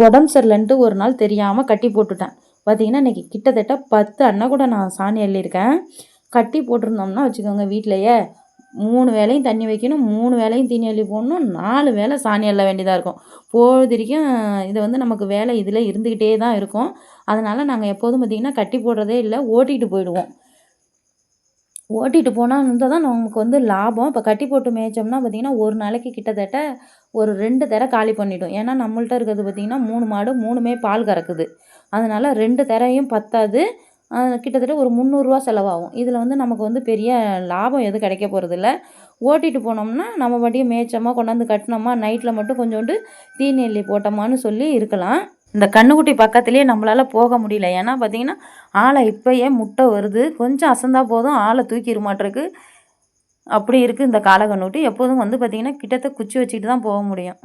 உடம்பு சரியில்லைன்ட்டு ஒரு நாள் தெரியாமல் கட்டி போட்டுட்டேன். பார்த்திங்கன்னா இன்றைக்கி கிட்டத்தட்ட 10 அன்னை கூட நான் சாணி அள்ளியிருக்கேன். கட்டி போட்டிருந்தோம்னா வச்சுக்கோங்க, வீட்டிலையே 3 வேளையும் தண்ணி வைக்கணும், 3 வேளையும் தீனி அள்ளி போடணும், 4 வேளை சாணி அள்ள வேண்டியதாக இருக்கும். பொழுதிக்கும் இது வந்து நமக்கு வேலை இதில் இருந்துக்கிட்டே தான் இருக்கும். அதனால் நாங்கள் எப்போதும் பார்த்திங்கன்னா கட்டி போடுறதே இல்லை, ஓட்டிகிட்டு போயிடுவோம். ஓட்டிகிட்டு போனால் வந்து தான் நமக்கு வந்து லாபம். இப்போ கட்டி போட்டு மேய்ச்சோம்னா பார்த்திங்கன்னா ஒரு நாளைக்கு கிட்டத்தட்ட ஒரு 2 தர காலி பண்ணிவிடும். ஏன்னா நம்மள்ட்ட இருக்கிறது பார்த்திங்கன்னா 3 மாடு, 3மே பால் கறக்குது. அதனால் 2 தரையும் பத்தாது. கிட்டத்தட்ட ஒரு 300 செலவாகும். இதில் வந்து நமக்கு வந்து பெரிய லாபம் எதுவும் கிடைக்க போகிறதில்ல. ஓட்டிகிட்டு போனோம்னா நம்ம பாட்டுக்கு மேய்ச்சோமா, கொண்டாந்து கட்டினோமா, நைட்டில் மட்டும் கொஞ்சோண்டு தீனி அள்ளி போட்டோமான்னு சொல்லி இருக்கலாம். இந்த கன்றுக்குட்டி பக்கத்துலேயே நம்மளால் போக முடியல. ஏன்னா பார்த்திங்கன்னா ஆளை இப்போயே முட்டை வருது, கொஞ்சம் அசந்தா போதும் ஆளை தூக்கிடுமாட்டிருக்கு. அப்படி இருக்குது இந்த காளை கன்றுக்குட்டி. எப்போதும் வந்து பார்த்திங்கன்னா கிட்டத்தட்ட குச்சி வச்சுக்கிட்டு தான் போக முடியும்.